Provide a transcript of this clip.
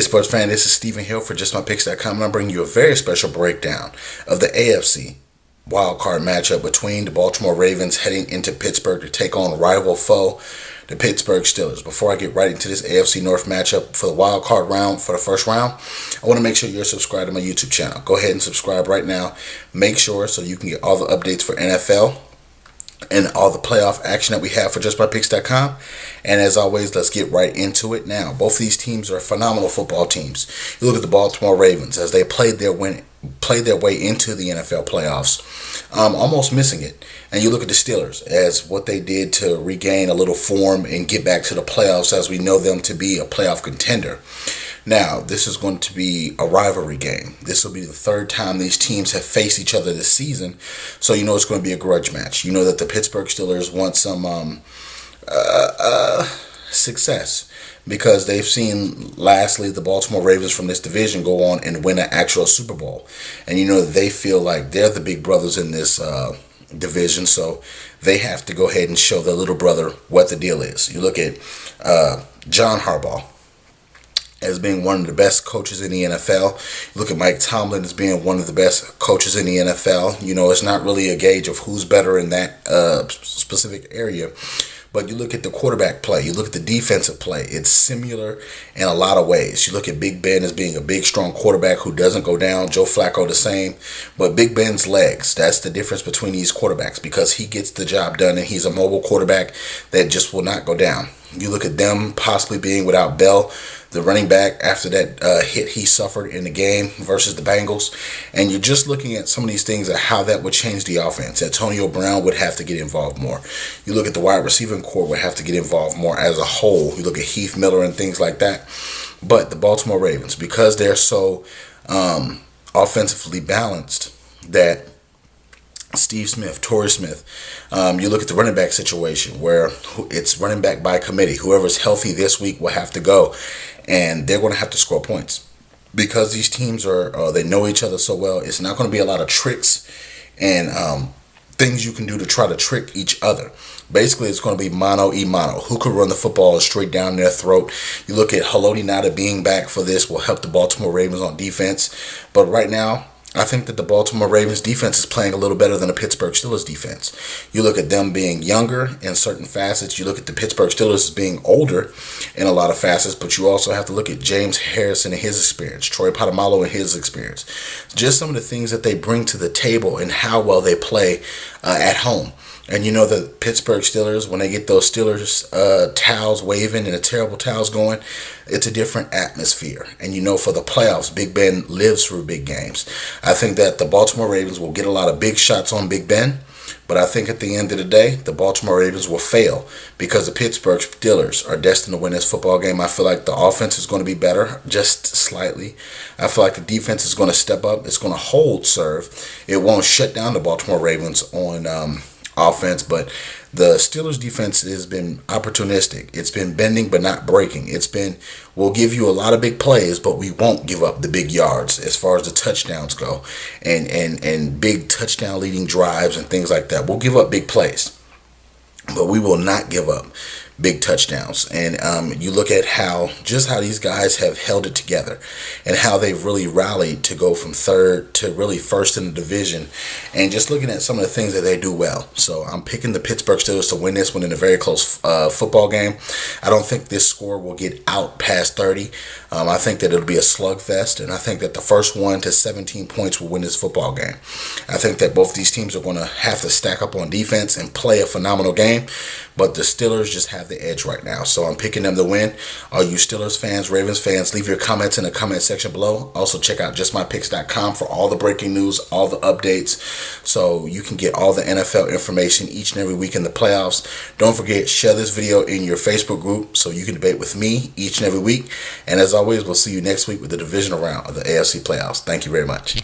Sports fan, this is Stephen Hill for JustMyPicks.com, and I'm bringing you a very special breakdown of the AFC wildcard matchup between the Baltimore Ravens heading into Pittsburgh to take on rival foe, the Pittsburgh Steelers. Before I get right into this AFC North matchup for the wildcard round, for the first round, I want to make sure you're subscribed to my YouTube channel. Go ahead and subscribe right now. Make sure so you can get all the updates for NFL and all the playoff action that we have for JustMyPicks.com. And as always, let's get right into it now. Both of these teams are phenomenal football teams. You look at the Baltimore Ravens as they played their way into the NFL playoffs, almost missing it. And you look at the Steelers as what they did to regain a little form and get back to the playoffs as we know them to be a playoff contender. Now, this is going to be a rivalry game. This will be the third time these teams have faced each other this season, so you know it's going to be a grudge match. You know that the Pittsburgh Steelers want some success because they've seen, lastly, the Baltimore Ravens from this division go on and win an actual Super Bowl. And you know that they feel like they're the big brothers in this division, so they have to go ahead and show their little brother what the deal is. You look at John Harbaugh as being one of the best coaches in the NFL. You look at Mike Tomlin as being one of the best coaches in the NFL. You know, it's not really a gauge of who's better in that specific area. But you look at the quarterback play, you look at the defensive play, it's similar in a lot of ways. You look at Big Ben as being a big, strong quarterback who doesn't go down. Joe Flacco the same. But Big Ben's legs, that's the difference between these quarterbacks because he gets the job done and he's a mobile quarterback that just will not go down. You look at them possibly being without Bell, the running back, after that hit he suffered in the game versus the Bengals. And you're just looking at some of these things of how that would change the offense. Antonio Brown would have to get involved more. You look at the wide receiving core would have to get involved more as a whole. You look at Heath Miller and things like that. But the Baltimore Ravens, because they're so offensively balanced, that Steve Smith, Torrey Smith. You look at the running back situation where it's running back by committee. Whoever's healthy this week will have to go, and they're going to have to score points because these teams are they know each other so well. It's not going to be a lot of tricks and things you can do to try to trick each other. Basically, it's going to be mano a mano. Who could run the football straight down their throat? You look at Haloti Ngata being back for this will help the Baltimore Ravens on defense, but right now, I think that the Baltimore Ravens defense is playing a little better than the Pittsburgh Steelers defense. You look at them being younger in certain facets. You look at the Pittsburgh Steelers as being older in a lot of facets, but you also have to look at James Harrison and his experience, Troy Polamalu and his experience. Just some of the things that they bring to the table and how well they play at home. And you know the Pittsburgh Steelers, when they get those Steelers towels waving and the terrible towels going, it's a different atmosphere. And you know for the playoffs, Big Ben lives through big games. I think that the Baltimore Ravens will get a lot of big shots on Big Ben, but I think at the end of the day, the Baltimore Ravens will fail because the Pittsburgh Steelers are destined to win this football game. I feel like the offense is going to be better, just slightly. I feel like the defense is going to step up. It's going to hold serve. It won't shut down the Baltimore Ravens on offense, but the Steelers defense has been opportunistic. It's been bending but not breaking. We'll give you a lot of big plays, but we won't give up the big yards as far as the touchdowns go and big touchdown leading drives and things like that. We'll give up big plays, but we will not give up big touchdowns. And you look at how these guys have held it together and how they've really rallied to go from third to really first in the division, and just looking at some of the things that they do well. So I'm picking the Pittsburgh Steelers to win this one in a very close football game. I don't think this score will get out past 30. I think that it'll be a slugfest, and I think that the first 1 to 17 points will win this football game. I think that both these teams are going to have to stack up on defense and play a phenomenal game, but the Steelers just have the edge right now. So I'm picking them to win. All you Steelers fans, Ravens fans, leave your comments in the comment section below. Also check out JustMyPicks.com for all the breaking news, all the updates, so you can get all the NFL information each and every week in the playoffs. Don't forget, share this video in your Facebook group so you can debate with me each and every week. And as always, we'll see you next week with the divisional round of the AFC playoffs. Thank you very much.